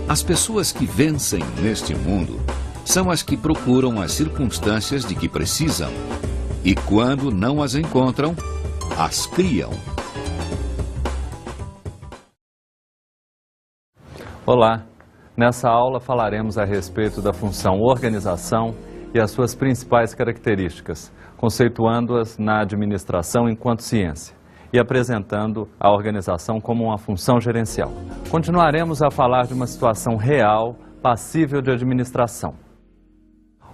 As pessoas que vencem neste mundo são as que procuram as circunstâncias de que precisam e, quando não as encontram, as criam. Olá! Nessa aula falaremos a respeito da função organização e as suas principais características, conceituando-as na administração enquanto ciência e apresentando a organização como uma função gerencial. Continuaremos a falar de uma situação real, passível de administração.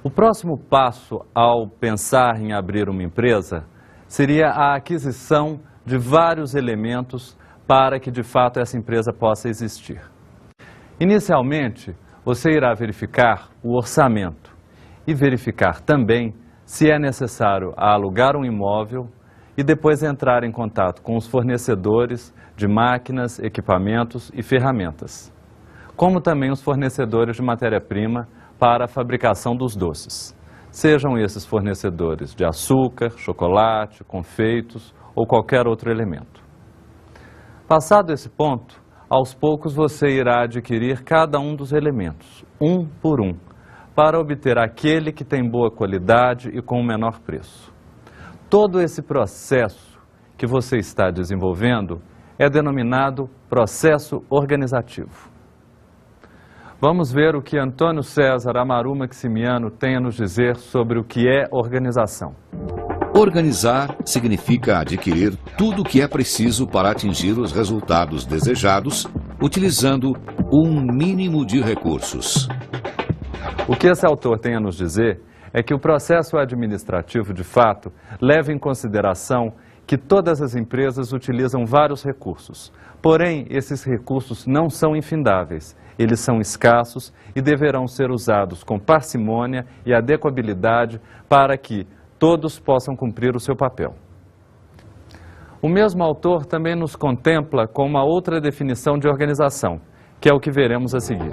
O próximo passo ao pensar em abrir uma empresa seria a aquisição de vários elementos para que de fato essa empresa possa existir. Inicialmente, você irá verificar o orçamento e verificar também se é necessário alugar um imóvel e depois entrar em contato com os fornecedores de máquinas, equipamentos e ferramentas, como também os fornecedores de matéria-prima para a fabricação dos doces, sejam esses fornecedores de açúcar, chocolate, confeitos ou qualquer outro elemento. Passado esse ponto, aos poucos você irá adquirir cada um dos elementos, um por um, para obter aquele que tem boa qualidade e com o menor preço. Todo esse processo que você está desenvolvendo é denominado processo organizativo. Vamos ver o que Antônio César Amaru Maximiano tem a nos dizer sobre o que é organização. Organizar significa adquirir tudo o que é preciso para atingir os resultados desejados, utilizando um mínimo de recursos. O que esse autor tem a nos dizer é que o processo administrativo, de fato, leva em consideração que todas as empresas utilizam vários recursos. Porém, esses recursos não são infindáveis, eles são escassos e deverão ser usados com parcimônia e adequabilidade para que todos possam cumprir o seu papel. O mesmo autor também nos contempla com uma outra definição de organização, que é o que veremos a seguir.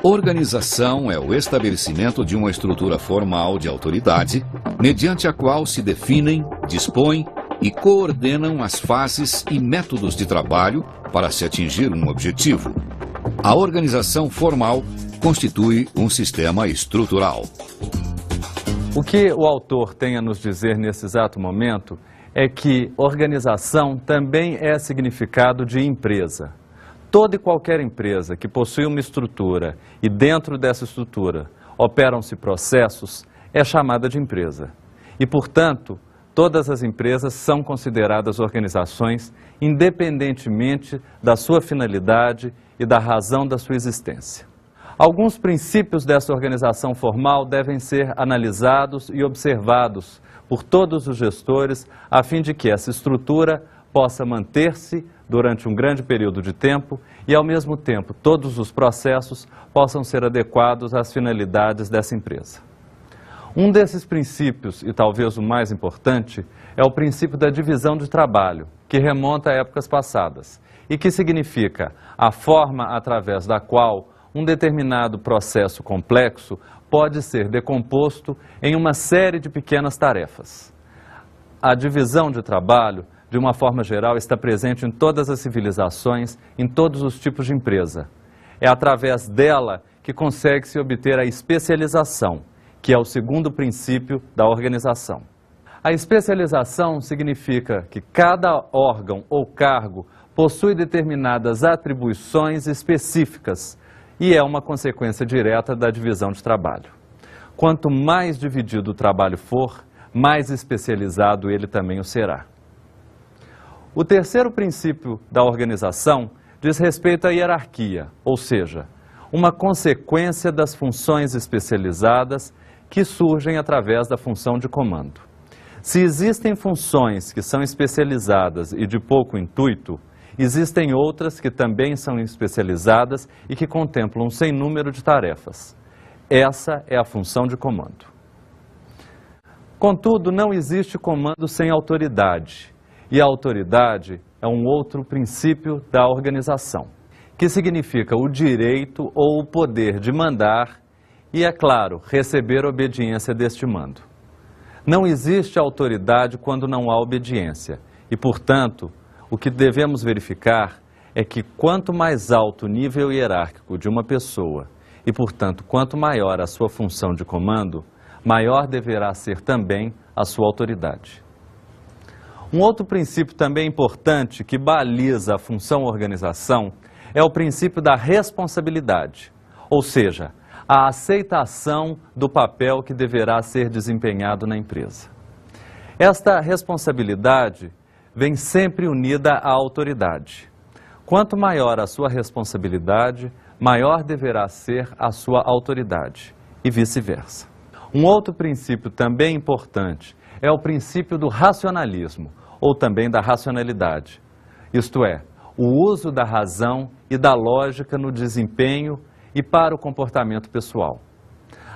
Organização é o estabelecimento de uma estrutura formal de autoridade, mediante a qual se definem, dispõem e coordenam as fases e métodos de trabalho para se atingir um objetivo. A organização formal constitui um sistema estrutural. O que o autor tem a nos dizer nesse exato momento é que organização também é significado de empresa. Toda e qualquer empresa que possui uma estrutura e dentro dessa estrutura operam-se processos é chamada de empresa. E, portanto, todas as empresas são consideradas organizações independentemente da sua finalidade e da razão da sua existência. Alguns princípios dessa organização formal devem ser analisados e observados por todos os gestores a fim de que essa estrutura possa manter-se durante um grande período de tempo e, ao mesmo tempo, todos os processos possam ser adequados às finalidades dessa empresa. Um desses princípios, e talvez o mais importante, é o princípio da divisão de trabalho, que remonta a épocas passadas e que significa a forma através da qual um determinado processo complexo pode ser decomposto em uma série de pequenas tarefas. A divisão de trabalho, de uma forma geral, está presente em todas as civilizações, em todos os tipos de empresa. É através dela que consegue-se obter a especialização, que é o segundo princípio da organização. A especialização significa que cada órgão ou cargo possui determinadas atribuições específicas e é uma consequência direta da divisão de trabalho. Quanto mais dividido o trabalho for, mais especializado ele também o será. O terceiro princípio da organização diz respeito à hierarquia, ou seja, uma consequência das funções especializadas que surgem através da função de comando. Se existem funções que são especializadas e de pouco intuito, existem outras que também são especializadas e que contemplam um sem número de tarefas. Essa é a função de comando. Contudo, não existe comando sem autoridade. E a autoridade é um outro princípio da organização, que significa o direito ou o poder de mandar e, é claro, receber obediência deste mando. Não existe autoridade quando não há obediência e, portanto, o que devemos verificar é que quanto mais alto o nível hierárquico de uma pessoa e, portanto, quanto maior a sua função de comando, maior deverá ser também a sua autoridade. Um outro princípio também importante que baliza a função organização é o princípio da responsabilidade, ou seja, a aceitação do papel que deverá ser desempenhado na empresa. Esta responsabilidade vem sempre unida à autoridade. Quanto maior a sua responsabilidade, maior deverá ser a sua autoridade, e vice-versa. Um outro princípio também importante é o princípio do racionalismo, ou também da racionalidade. Isto é, o uso da razão e da lógica no desempenho e para o comportamento pessoal.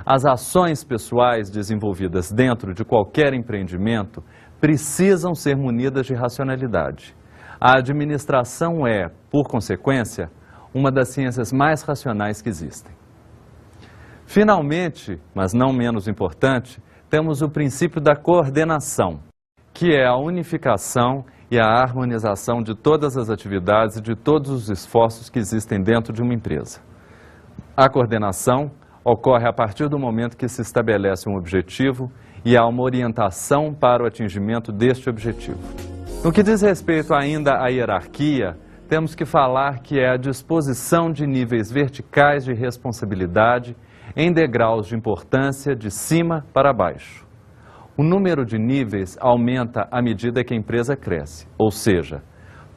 As ações pessoais desenvolvidas dentro de qualquer empreendimento precisam ser munidas de racionalidade. A administração é, por consequência, uma das ciências mais racionais que existem. Finalmente, mas não menos importante, temos o princípio da coordenação, que é a unificação e a harmonização de todas as atividades e de todos os esforços que existem dentro de uma empresa. A coordenação ocorre a partir do momento que se estabelece um objetivo e há uma orientação para o atingimento deste objetivo. No que diz respeito ainda à hierarquia, temos que falar que é a disposição de níveis verticais de responsabilidade em degraus de importância de cima para baixo. O número de níveis aumenta à medida que a empresa cresce, ou seja,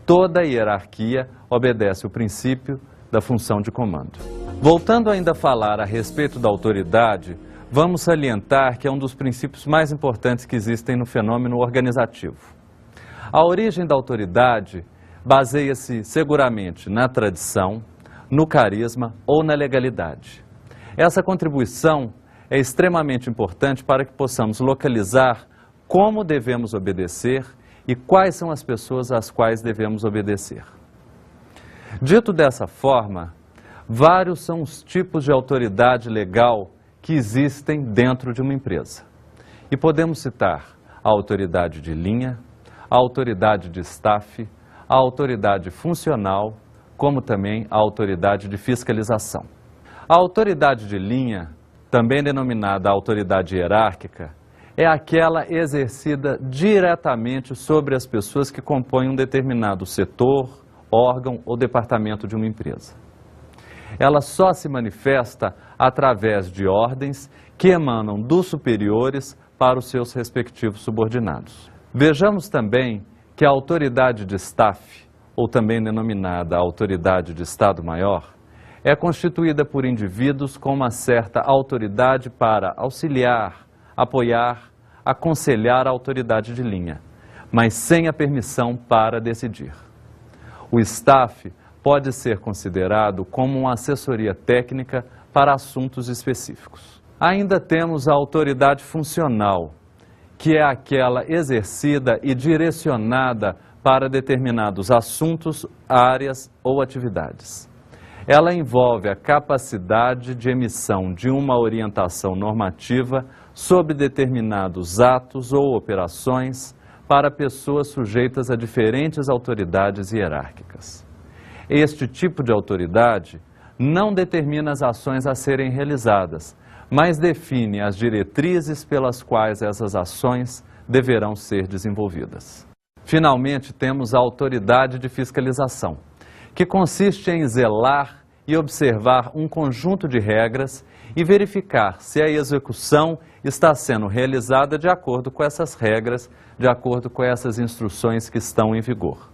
toda a hierarquia obedece o princípio da função de comando. Voltando ainda a falar a respeito da autoridade, vamos salientar que é um dos princípios mais importantes que existem no fenômeno organizativo. A origem da autoridade baseia-se seguramente na tradição, no carisma ou na legalidade. Essa contribuição é extremamente importante para que possamos localizar como devemos obedecer e quais são as pessoas às quais devemos obedecer. Dito dessa forma, vários são os tipos de autoridade legal que existem dentro de uma empresa. E podemos citar a autoridade de linha, a autoridade de staff, a autoridade funcional, como também a autoridade de fiscalização. A autoridade de linha, também denominada autoridade hierárquica, é aquela exercida diretamente sobre as pessoas que compõem um determinado setor, órgão ou departamento de uma empresa. Ela só se manifesta através de ordens que emanam dos superiores para os seus respectivos subordinados. Vejamos também que a autoridade de staff, ou também denominada autoridade de Estado-Maior, é constituída por indivíduos com uma certa autoridade para auxiliar, apoiar, aconselhar a autoridade de linha, mas sem a permissão para decidir. O staff pode ser considerado como uma assessoria técnica para assuntos específicos. Ainda temos a autoridade funcional, que é aquela exercida e direcionada para determinados assuntos, áreas ou atividades. Ela envolve a capacidade de emissão de uma orientação normativa sobre determinados atos ou operações para pessoas sujeitas a diferentes autoridades hierárquicas. Este tipo de autoridade não determina as ações a serem realizadas, mas define as diretrizes pelas quais essas ações deverão ser desenvolvidas. Finalmente, temos a autoridade de fiscalização, que consiste em zelar e observar um conjunto de regras e verificar se a execução está sendo realizada de acordo com essas regras, de acordo com essas instruções que estão em vigor.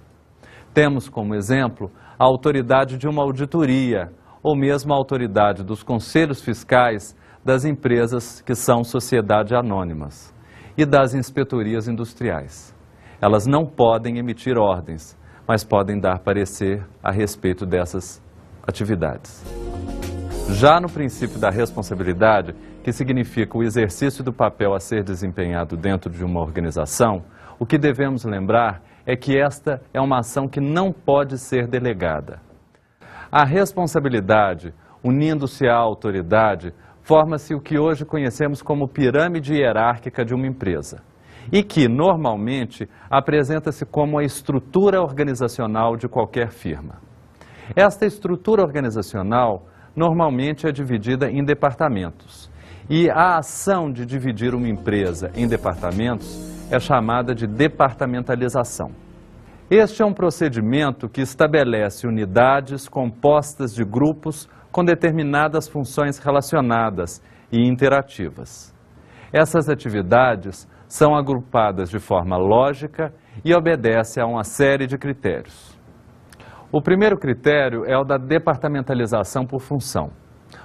Temos como exemplo a autoridade de uma auditoria, ou mesmo a autoridade dos conselhos fiscais das empresas que são sociedades anônimas e das inspetorias industriais. Elas não podem emitir ordens, mas podem dar parecer a respeito dessas atividades. Já no princípio da responsabilidade, que significa o exercício do papel a ser desempenhado dentro de uma organização, o que devemos lembrar é que esta é uma ação que não pode ser delegada. A responsabilidade, unindo-se à autoridade, forma-se o que hoje conhecemos como pirâmide hierárquica de uma empresa e que, normalmente, apresenta-se como a estrutura organizacional de qualquer firma. Esta estrutura organizacional normalmente é dividida em departamentos. E a ação de dividir uma empresa em departamentos é chamada de departamentalização. Este é um procedimento que estabelece unidades compostas de grupos com determinadas funções relacionadas e interativas. Essas atividades são agrupadas de forma lógica e obedecem a uma série de critérios. O primeiro critério é o da departamentalização por função,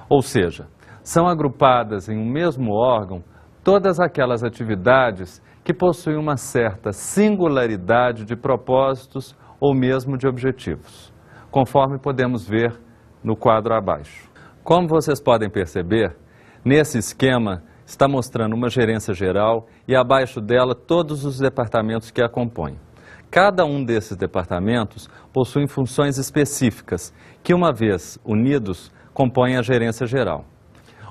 ou seja, são agrupadas em um mesmo órgão todas aquelas atividades que possuem uma certa singularidade de propósitos ou mesmo de objetivos, conforme podemos ver no quadro abaixo. Como vocês podem perceber, nesse esquema está mostrando uma gerência geral e abaixo dela todos os departamentos que a compõem. Cada um desses departamentos possui funções específicas que, uma vez unidos, compõem a gerência geral.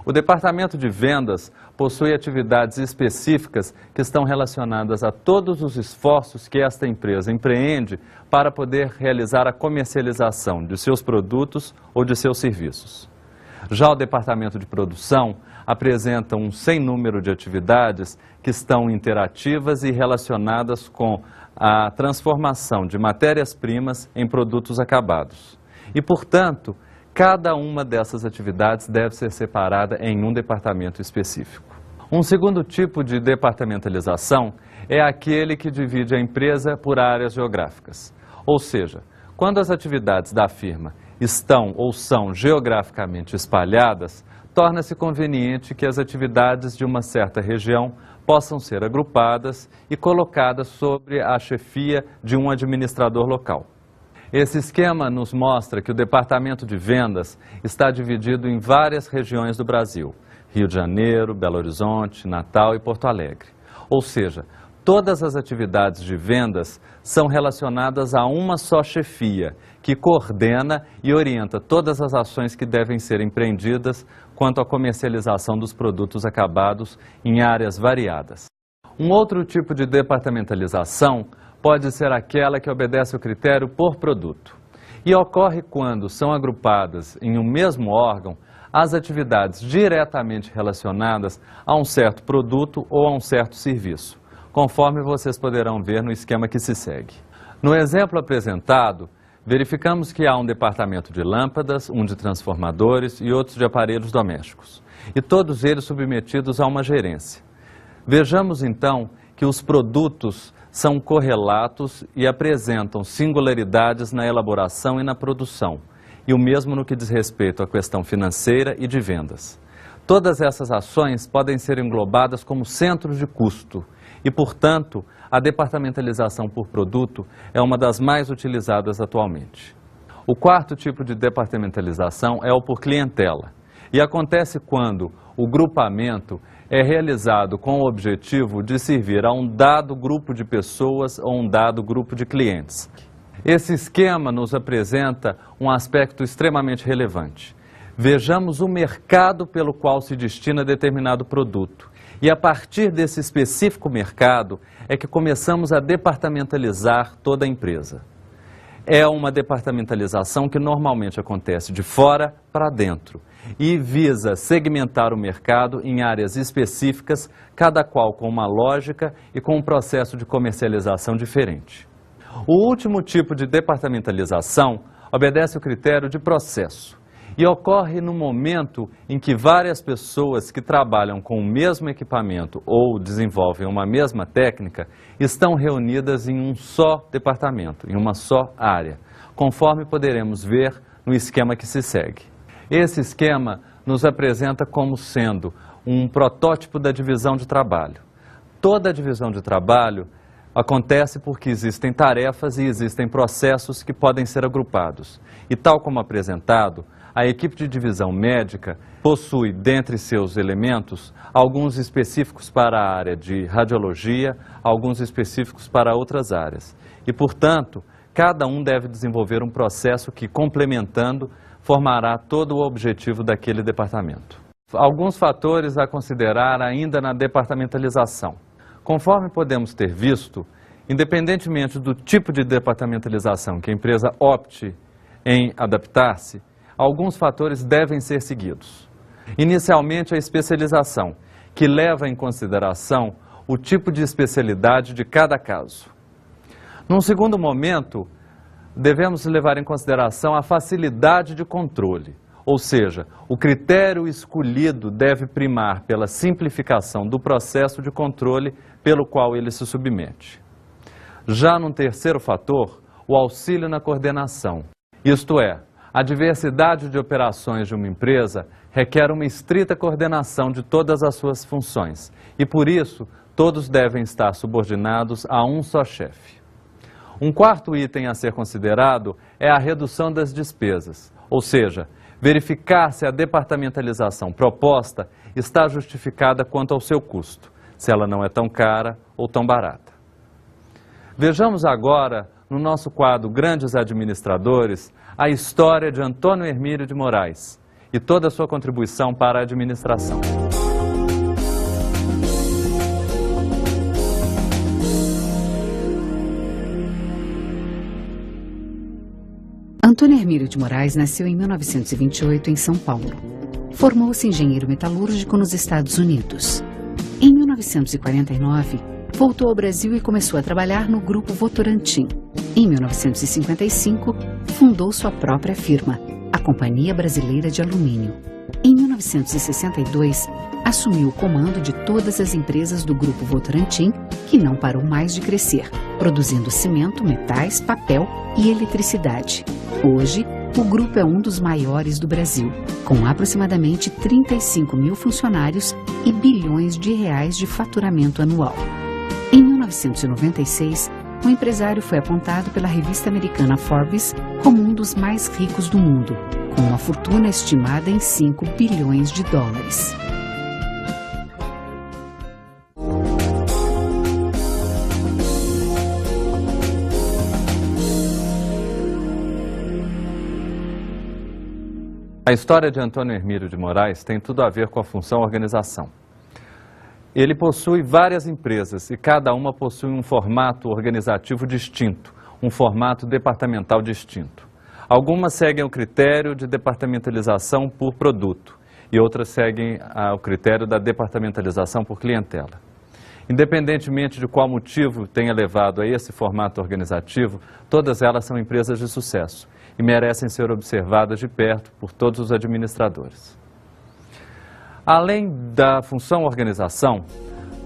O departamento de vendas possui atividades específicas que estão relacionadas a todos os esforços que esta empresa empreende para poder realizar a comercialização de seus produtos ou de seus serviços. Já o departamento de produção apresenta um sem número de atividades que estão interativas e relacionadas com a transformação de matérias-primas em produtos acabados. E, portanto, cada uma dessas atividades deve ser separada em um departamento específico. Um segundo tipo de departamentalização é aquele que divide a empresa por áreas geográficas. Ou seja, quando as atividades da firma estão ou são geograficamente espalhadas, torna-se conveniente que as atividades de uma certa região possam ser agrupadas e colocadas sob a chefia de um administrador local. Esse esquema nos mostra que o departamento de vendas está dividido em várias regiões do Brasil: Rio de Janeiro, Belo Horizonte, Natal e Porto Alegre. Ou seja, todas as atividades de vendas são relacionadas a uma só chefia, que coordena e orienta todas as ações que devem ser empreendidas quanto à comercialização dos produtos acabados em áreas variadas. Um outro tipo de departamentalização pode ser aquela que obedece ao critério por produto. E ocorre quando são agrupadas em um mesmo órgão as atividades diretamente relacionadas a um certo produto ou a um certo serviço, conforme vocês poderão ver no esquema que se segue. No exemplo apresentado, verificamos que há um departamento de lâmpadas, um de transformadores e outros de aparelhos domésticos, e todos eles submetidos a uma gerência. Vejamos então que os produtos são correlatos e apresentam singularidades na elaboração e na produção, e o mesmo no que diz respeito à questão financeira e de vendas. Todas essas ações podem ser englobadas como centros de custo e, portanto, a departamentalização por produto é uma das mais utilizadas atualmente. O quarto tipo de departamentalização é o por clientela, e acontece quando o grupamento é realizado com o objetivo de servir a um dado grupo de pessoas ou um dado grupo de clientes. Esse esquema nos apresenta um aspecto extremamente relevante. Vejamos o mercado pelo qual se destina determinado produto. E a partir desse específico mercado é que começamos a departamentalizar toda a empresa. É uma departamentalização que normalmente acontece de fora para dentro e visa segmentar o mercado em áreas específicas, cada qual com uma lógica e com um processo de comercialização diferente. O último tipo de departamentalização obedece ao critério de processo e ocorre no momento em que várias pessoas que trabalham com o mesmo equipamento ou desenvolvem uma mesma técnica estão reunidas em um só departamento, em uma só área, conforme poderemos ver no esquema que se segue. Esse esquema nos apresenta como sendo um protótipo da divisão de trabalho. Toda a divisão de trabalho acontece porque existem tarefas e existem processos que podem ser agrupados. E tal como apresentado, a equipe de divisão médica possui, dentre seus elementos, alguns específicos para a área de radiologia, alguns específicos para outras áreas. E, portanto, cada um deve desenvolver um processo que, complementando, formará todo o objetivo daquele departamento. Alguns fatores a considerar ainda na departamentalização. Conforme podemos ter visto, independentemente do tipo de departamentalização que a empresa opte, em adaptar-se, alguns fatores devem ser seguidos. Inicialmente, a especialização, que leva em consideração o tipo de especialidade de cada caso. Num segundo momento, devemos levar em consideração a facilidade de controle, ou seja, o critério escolhido deve primar pela simplificação do processo de controle pelo qual ele se submete. Já num terceiro fator, o auxílio na coordenação, isto é, a diversidade de operações de uma empresa requer uma estrita coordenação de todas as suas funções e, por isso, todos devem estar subordinados a um só chefe. Um quarto item a ser considerado é a redução das despesas, ou seja, verificar se a departamentalização proposta está justificada quanto ao seu custo, se ela não é tão cara ou tão barata. Vejamos agora, no nosso quadro Grandes Administradores, a história de Antônio Hermílio de Moraes e toda a sua contribuição para a administração. Antônio Hermílio de Moraes nasceu em 1928 em São Paulo. Formou-se engenheiro metalúrgico nos Estados Unidos. Em 1949, voltou ao Brasil e começou a trabalhar no Grupo Votorantim. Em 1955, fundou sua própria firma, a Companhia Brasileira de Alumínio. Em 1962, assumiu o comando de todas as empresas do Grupo Votorantim, que não parou mais de crescer, produzindo cimento, metais, papel e eletricidade. Hoje, o grupo é um dos maiores do Brasil, com aproximadamente 35 mil funcionários e bilhões de reais de faturamento anual. Em 1996, o empresário foi apontado pela revista americana Forbes como um dos mais ricos do mundo, com uma fortuna estimada em 5 bilhões de dólares. A história de Antônio Hermílio de Moraes tem tudo a ver com a função organização. Ele possui várias empresas e cada uma possui um formato organizativo distinto, um formato departamental distinto. Algumas seguem o critério de departamentalização por produto e outras seguem o critério da departamentalização por clientela. Independentemente de qual motivo tenha levado a esse formato organizativo, todas elas são empresas de sucesso e merecem ser observadas de perto por todos os administradores. Além da função organização,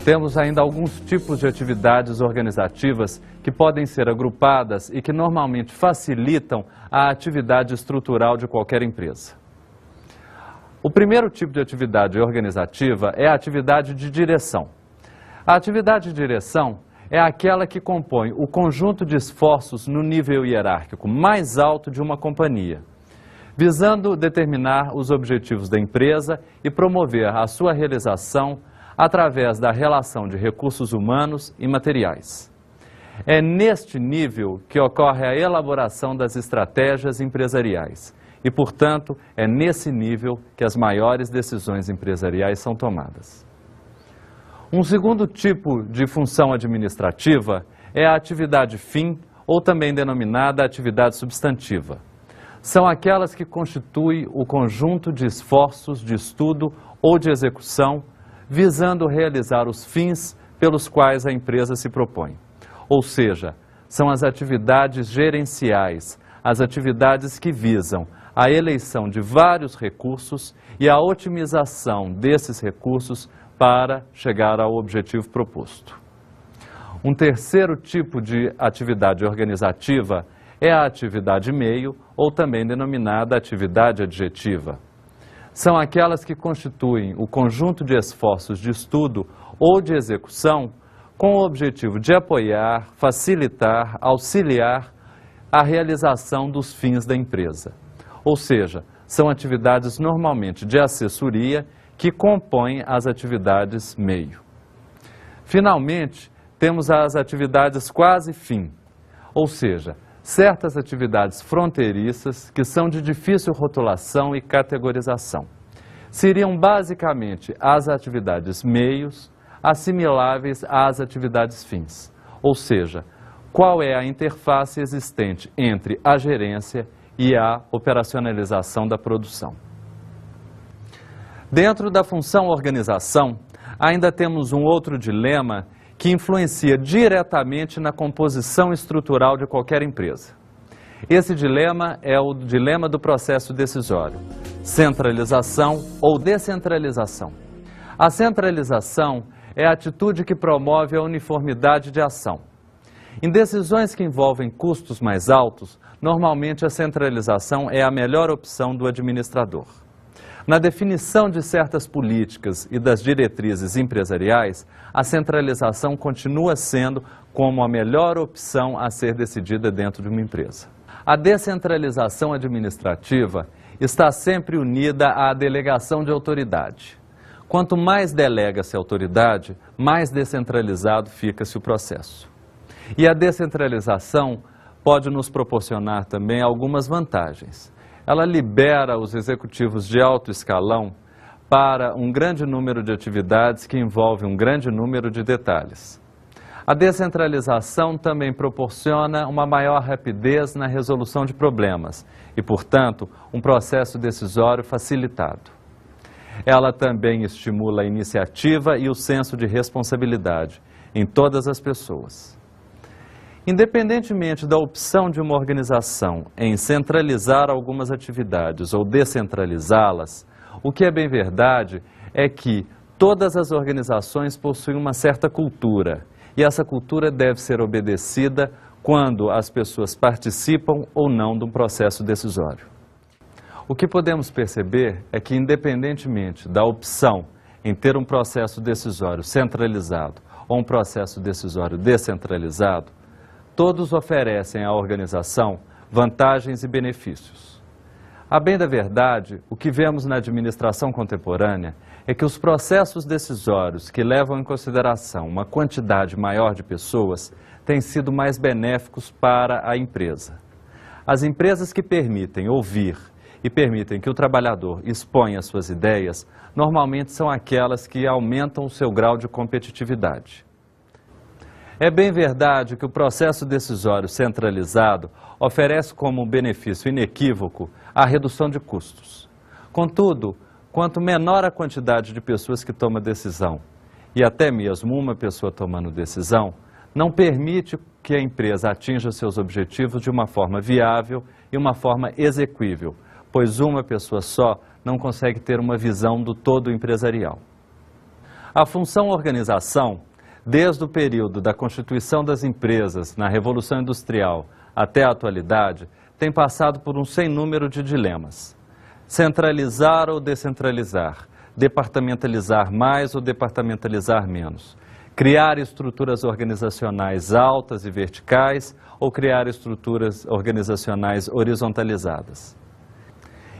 temos ainda alguns tipos de atividades organizativas que podem ser agrupadas e que normalmente facilitam a atividade estrutural de qualquer empresa. O primeiro tipo de atividade organizativa é a atividade de direção. A atividade de direção é aquela que compõe o conjunto de esforços no nível hierárquico mais alto de uma companhia, visando determinar os objetivos da empresa e promover a sua realização através da relação de recursos humanos e materiais. É neste nível que ocorre a elaboração das estratégias empresariais e, portanto, é nesse nível que as maiores decisões empresariais são tomadas. Um segundo tipo de função administrativa é a atividade fim, ou também denominada atividade substantiva. São aquelas que constituem o conjunto de esforços de estudo ou de execução, visando realizar os fins pelos quais a empresa se propõe. Ou seja, são as atividades gerenciais, as atividades que visam a eleição de vários recursos e a otimização desses recursos para chegar ao objetivo proposto. Um terceiro tipo de atividade organizativa é a atividade meio, ou também denominada atividade adjetiva. São aquelas que constituem o conjunto de esforços de estudo ou de execução com o objetivo de apoiar, facilitar, auxiliar a realização dos fins da empresa. Ou seja, são atividades normalmente de assessoria que compõem as atividades meio. Finalmente, temos as atividades quase fim, ou seja, certas atividades fronteiriças que são de difícil rotulação e categorização. Seriam basicamente as atividades meios assimiláveis às atividades fins, ou seja, qual é a interface existente entre a gerência e a operacionalização da produção. Dentro da função organização, ainda temos um outro dilema que influencia diretamente na composição estrutural de qualquer empresa. Esse dilema é o dilema do processo decisório: centralização ou descentralização. A centralização é a atitude que promove a uniformidade de ação. Em decisões que envolvem custos mais altos, normalmente a centralização é a melhor opção do administrador. Na definição de certas políticas e das diretrizes empresariais, a centralização continua sendo como a melhor opção a ser decidida dentro de uma empresa. A descentralização administrativa está sempre unida à delegação de autoridade. Quanto mais delega-se a autoridade, mais descentralizado fica-se o processo. E a descentralização pode nos proporcionar também algumas vantagens. Ela libera os executivos de alto escalão para um grande número de atividades que envolvem um grande número de detalhes. A descentralização também proporciona uma maior rapidez na resolução de problemas e, portanto, um processo decisório facilitado. Ela também estimula a iniciativa e o senso de responsabilidade em todas as pessoas. Independentemente da opção de uma organização em centralizar algumas atividades ou descentralizá-las, o que é bem verdade é que todas as organizações possuem uma certa cultura, e essa cultura deve ser obedecida quando as pessoas participam ou não de um processo decisório. O que podemos perceber é que, independentemente da opção em ter um processo decisório centralizado ou um processo decisório descentralizado, todos oferecem à organização vantagens e benefícios. A bem da verdade, o que vemos na administração contemporânea é que os processos decisórios que levam em consideração uma quantidade maior de pessoas têm sido mais benéficos para a empresa. As empresas que permitem ouvir e permitem que o trabalhador exponha suas ideias, normalmente são aquelas que aumentam o seu grau de competitividade. É bem verdade que o processo decisório centralizado oferece como benefício inequívoco a redução de custos. Contudo, quanto menor a quantidade de pessoas que tomam decisão, e até mesmo uma pessoa tomando decisão, não permite que a empresa atinja seus objetivos de uma forma viável e uma forma exequível, pois uma pessoa só não consegue ter uma visão do todo empresarial. A função organização, desde o período da constituição das empresas na Revolução Industrial até a atualidade, tem passado por um sem número de dilemas. Centralizar ou descentralizar, departamentalizar mais ou departamentalizar menos, criar estruturas organizacionais altas e verticais ou criar estruturas organizacionais horizontalizadas.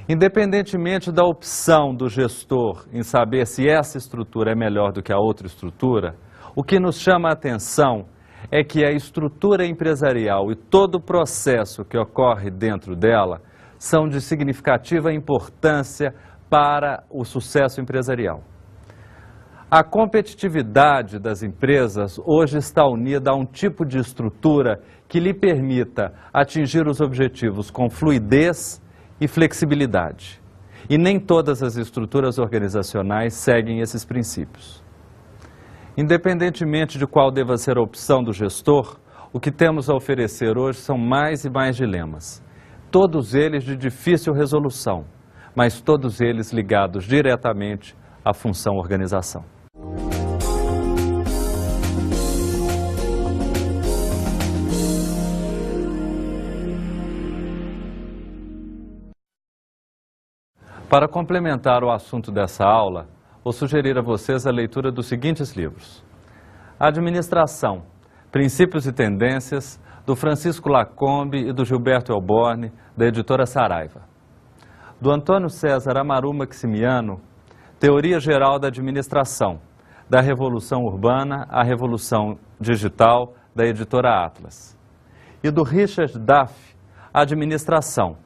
Independentemente da opção do gestor em saber se essa estrutura é melhor do que a outra estrutura, o que nos chama a atenção é que a estrutura empresarial e todo o processo que ocorre dentro dela são de significativa importância para o sucesso empresarial. A competitividade das empresas hoje está unida a um tipo de estrutura que lhe permita atingir os objetivos com fluidez e flexibilidade. E nem todas as estruturas organizacionais seguem esses princípios. Independentemente de qual deva ser a opção do gestor, o que temos a oferecer hoje são mais e mais dilemas. Todos eles de difícil resolução, mas todos eles ligados diretamente à função organização. Para complementar o assunto dessa aula, vou sugerir a vocês a leitura dos seguintes livros: Administração, Princípios e Tendências, do Francisco Lacombe e do Gilberto Elborne, da editora Saraiva. Do Antônio César Amaru Maximiano, Teoria Geral da Administração, da Revolução Urbana à Revolução Digital, da editora Atlas. E do Richard Duff, Administração,